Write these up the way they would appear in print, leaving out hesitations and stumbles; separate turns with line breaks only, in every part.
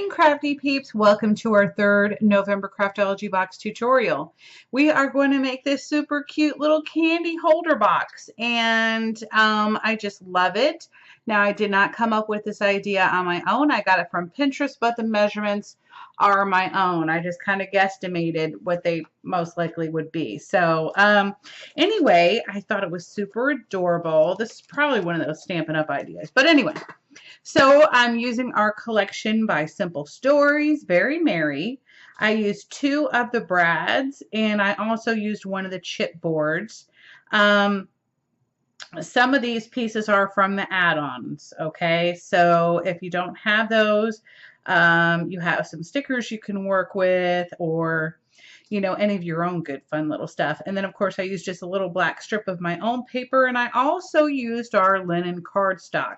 morning, crafty peeps. Welcome to our third November Craftology box tutorial. We are going to make this super cute little candy holder box, and I just love it. Now, I did not come up with this idea on my own. I got it from Pinterest, but the measurements are my own. I just kind of guesstimated what they most likely would be. So anyway, I thought it was super adorable. This is probably one of those Stampin' Up! Ideas. But anyway. So I'm using our collection by Simple Stories, Very Merry. I used 2 of the brads, and I also used one of the chipboards. Some of these pieces are from the add-ons, okay? So if you don't have those, you have some stickers you can work with, or any of your own good fun little stuff. And then of course I used just a little black strip of my own paper, and I also used our linen cardstock.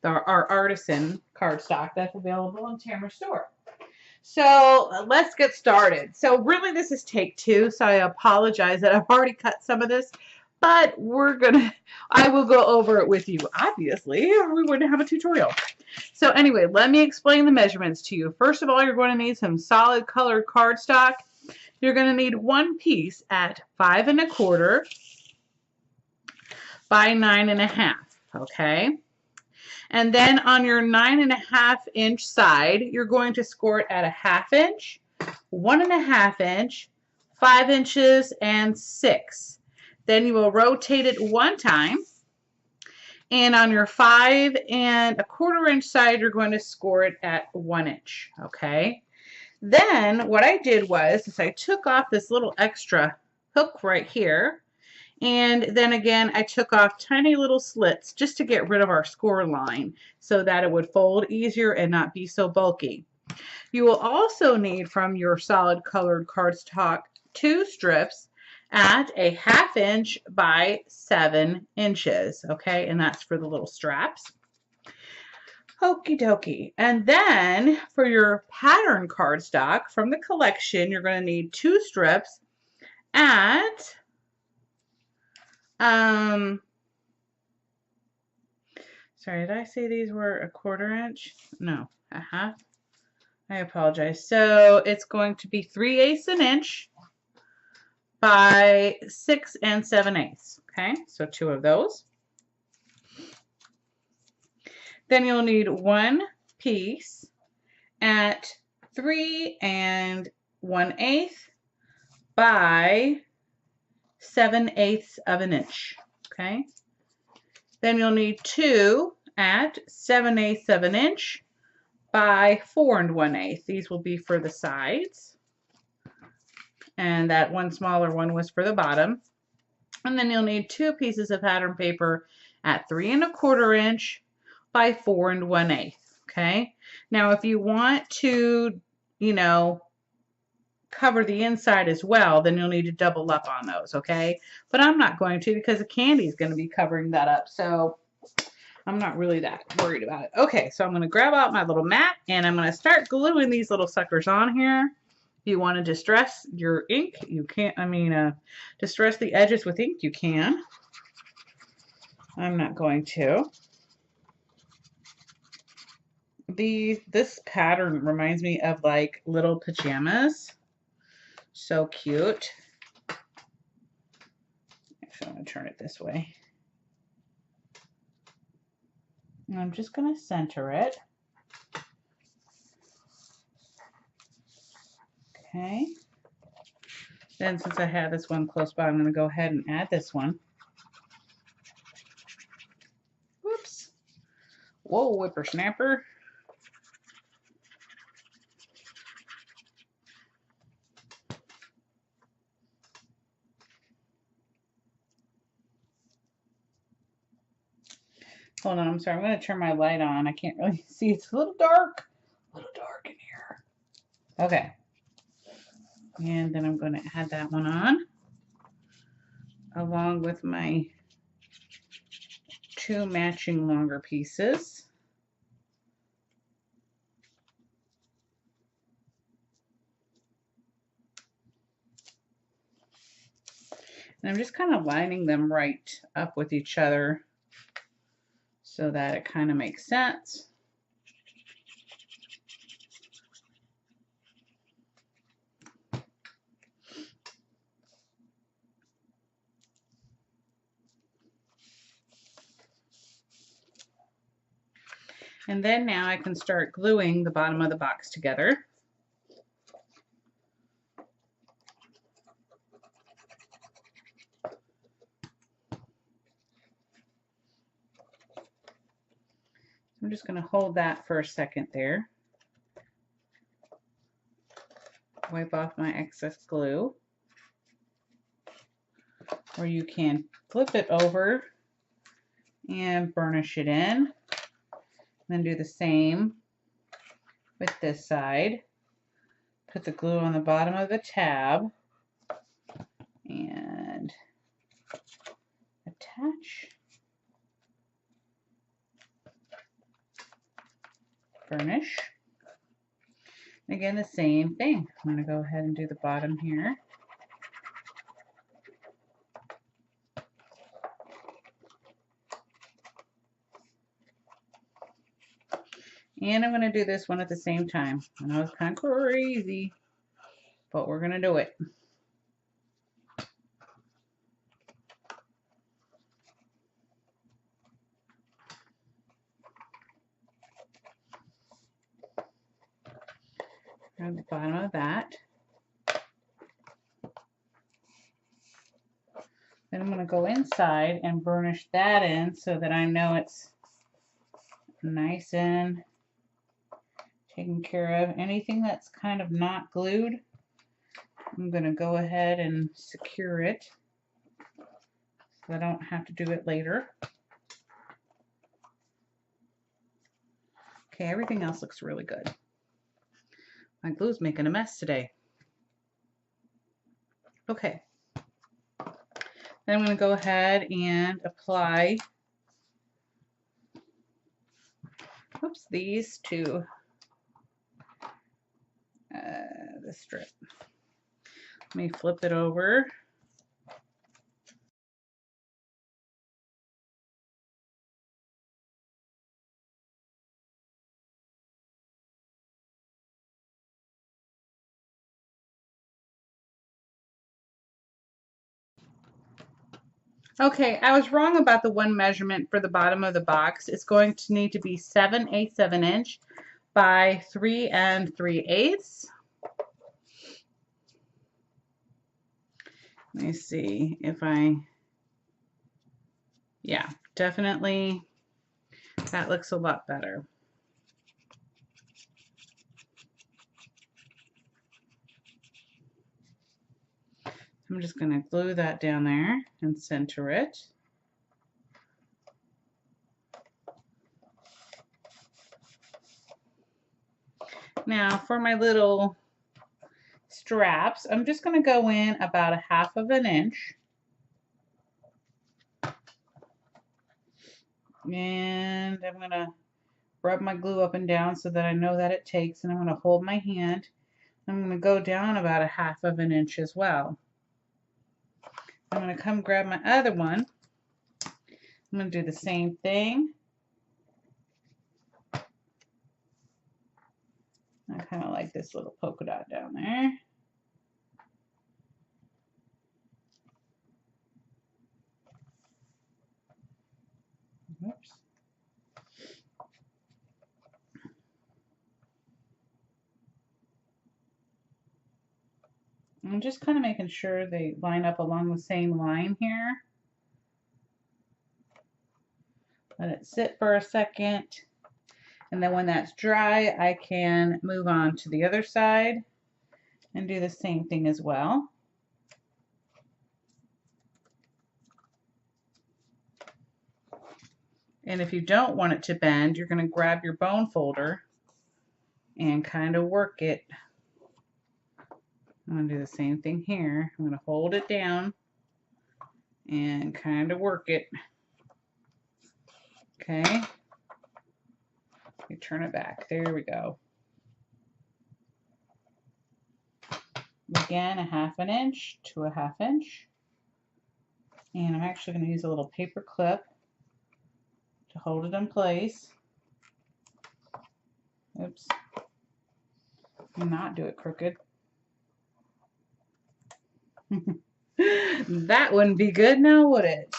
Our artisan cardstock that's available in Tamara's store. So let's get started. So really this is take 2, so I apologize that I've already cut some of this, but I will go over it with you, obviously, or we wouldn't have a tutorial. So anyway, let me explain the measurements to you. First of all, you're going to need some solid colored cardstock. You're going to need 1 piece at 5 1/4 by 9 1/2, okay? And then on your 9 1/2 inch side, you're going to score it at 1/2 inch, 1 1/2 inch, 5 inches, and 6. Then you will rotate it 1 time. And on your 5 1/4 inch side, you're going to score it at 1 inch, okay? Then what I did was I took off this little extra hook right here. And then again, I took off tiny little slits just to get rid of our score line so that it would fold easier and not be so bulky. You will also need from your solid colored cardstock 2 strips at 1/2 inch by 7 inches, okay? And that's for the little straps. Okie dokie. And then for your pattern cardstock from the collection, you're going to need 2 strips at sorry, did I say these were 1/4 inch? No, 1/2. I apologize. So it's going to be 3/8 an inch by 6 7/8. Okay, so 2 of those. Then you'll need 1 piece at 3 1/8 by 7/8 of an inch, okay? Then you'll need 2 at 7/8 of an inch by 4 1/8. These will be for the sides. And that one smaller one was for the bottom. And then you'll need 2 pieces of pattern paper at 3 1/4 inch by 4 1/8, okay? Now, if you want to, cover the inside as well, then you'll need to double up on those, okay? But I'm not going to because the candy is going to be covering that up, so I'm not really that worried about it. Okay, so I'm going to grab out my little mat, and I'm going to start gluing these little suckers on here. If you want to distress your ink, you can't, distress the edges with ink, you can. I'm not going to. This pattern reminds me of like little pajamas. So cute. Actually, I'm going to turn it this way. And I'm just going to center it. Okay. Then since I have this one close by, I'm going to go ahead and add this one. Whoops. Whoa, whippersnapper. Hold on, I'm sorry. I'm going to turn my light on. I can't really see. It's a little dark. A little dark in here. Okay. And then I'm going to add that one on along with my 2 matching longer pieces. And I'm just kind of lining them right up with each other so that it kind of makes sense. And then now I can start gluing the bottom of the box together. I'm just going to hold that for a second there. Wipe off my excess glue. Or you can flip it over and burnish it in. Then do the same with this side. Put the glue on the bottom of the tab and attach. Burnish. Again, the same thing. I'm going to go ahead and do the bottom here. And I'm going to do this one at the same time. I know it's kind of crazy, but we're going to do it. Grab the bottom of that. Then I'm going to go inside and burnish that in so that I know it's nice and taken care of. Anything that's kind of not glued, I'm going to go ahead and secure it so I don't have to do it later. Okay, everything else looks really good. My glue's making a mess today. Okay. Then I'm going to go ahead and apply these to the strip. Let me flip it over. Okay, I was wrong about the one measurement for the bottom of the box. It's going to need to be 7/8 of an inch by 3 3/8. Let me see if yeah, definitely that looks a lot better. I'm just going to glue that down there and center it. Now for my little straps, I'm just going to go in about 1/2 of an inch. And I'm going to rub my glue up and down so that I know that it takes, and I'm going to hold my hand. I'm going to go down about 1/2 of an inch as well. I'm going to come grab my other one. I'm going to do the same thing. I kind of like this little polka dot down there. Oops. I'm just kind of making sure they line up along the same line here. Let it sit for a second. And then when that's dry, I can move on to the other side and do the same thing as well. And if you don't want it to bend, you're going to grab your bone folder and kind of work it. I'm going to do the same thing here. I'm going to hold it down and kind of work it. Okay. You turn it back. There we go. Again, 1/2 an inch to 1/2 inch. And I'm actually going to use a little paper clip to hold it in place. Oops. Not do it crooked. That wouldn't be good now, would it?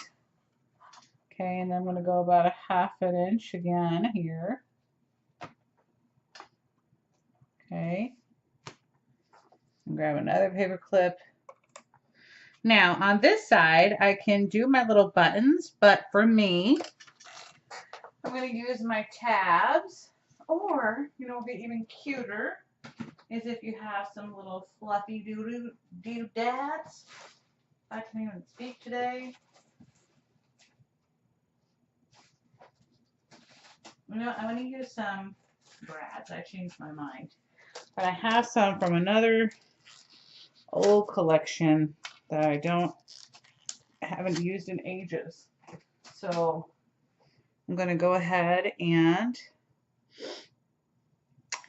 Okay, and then I'm going to go about 1/2 an inch again here. Okay. And grab another paper clip. Now on this side, I can do my little buttons, but for me, I'm going to use my tabs, or, you know, be even cuter is if you have some little fluffy doodads. I can't even speak today. You know, I'm going to use some brads. I changed my mind. But I have some from another old collection that I haven't used in ages. So I'm going to go ahead and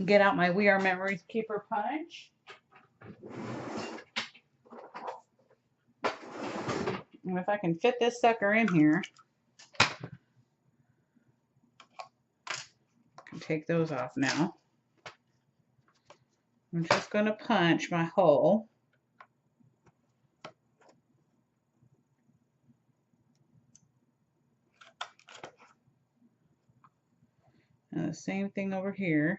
get out my We Are Memories Keeper punch. And if I can fit this sucker in here, I can take those off now. I'm just going to punch my hole. And the same thing over here.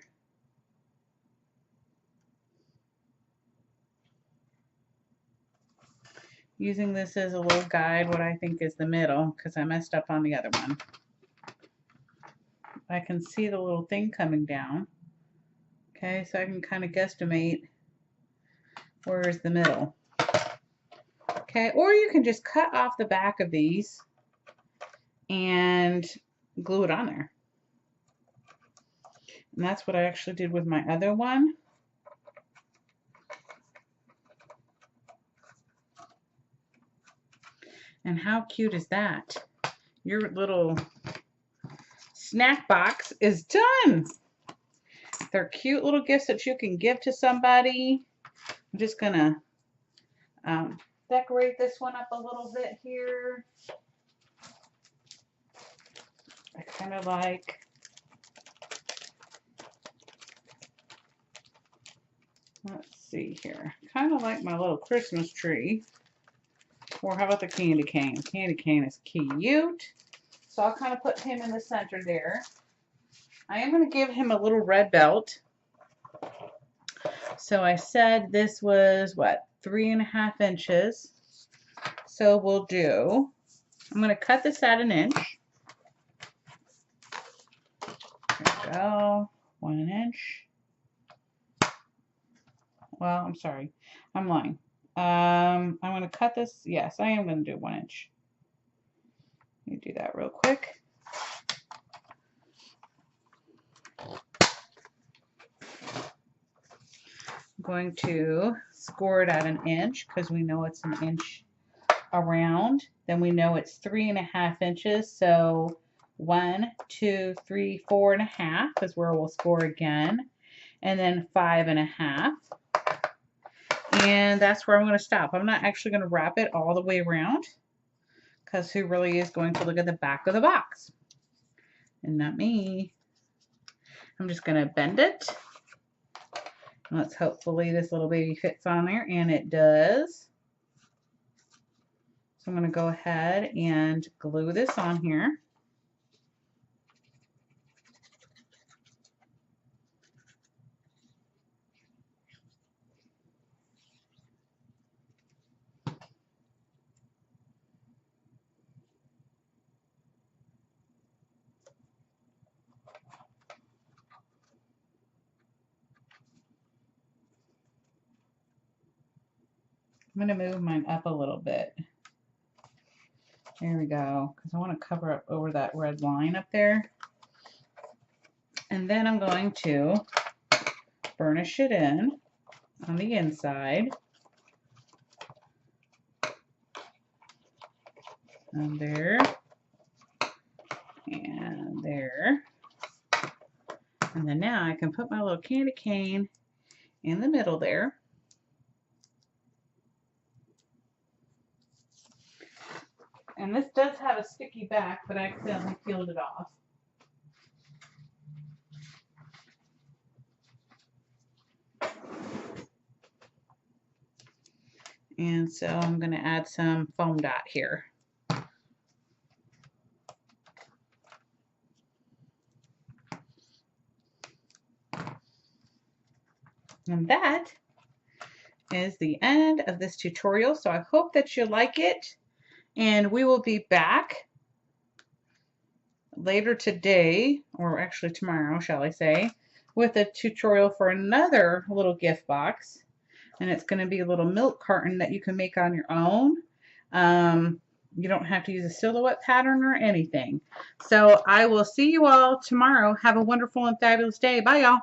Using this as a little guide, what I think is the middle, because I messed up on the other one. I can see the little thing coming down. Okay, so I can kind of guesstimate where is the middle. Okay, or you can just cut off the back of these and glue it on there. And that's what I actually did with my other one. And how cute is that? Your little snack box is done. They're cute little gifts that you can give to somebody. I'm just gonna decorate this one up a little bit here. I kind of like, let's see here, kind of like my little Christmas tree. Or how about the candy cane? Candy cane is cute. So I'll kind of put him in the center there. I am going to give him a little red belt. So I said this was, what, 3.5 inches. So we'll do, I'm going to cut this at 1 inch. There we go, 1 inch. Well, I'm sorry, I'm lying. I'm going to cut this, yes, I am going to do 1 inch. Let me do that real quick. I'm going to score it at 1 inch because we know it's 1 inch around. Then we know it's 3.5 inches. So 1, 2, 3, 4.5 is where we'll score again. And then 5.5. And that's where I'm going to stop. I'm not actually going to wrap it all the way around because who really is going to look at the back of the box? And not me. I'm just going to bend it. Let's hopefully this little baby fits on there, and it does. So I'm going to go ahead and glue this on here. I'm going to move mine up a little bit. There we go, because I want to cover up over that red line up there. And then I'm going to burnish it in on the inside. And there. And there. And then now I can put my little candy cane in the middle there. And this does have a sticky back, but I accidentally peeled it off. And so I'm going to add some foam dot here. And that is the end of this tutorial. So I hope that you like it. And we will be back later today, or actually tomorrow, shall I say, with a tutorial for another little gift box. And it's going to be a little milk carton that you can make on your own. You don't have to use a silhouette pattern or anything. So I will see you all tomorrow. Have a wonderful and fabulous day. Bye, y'all.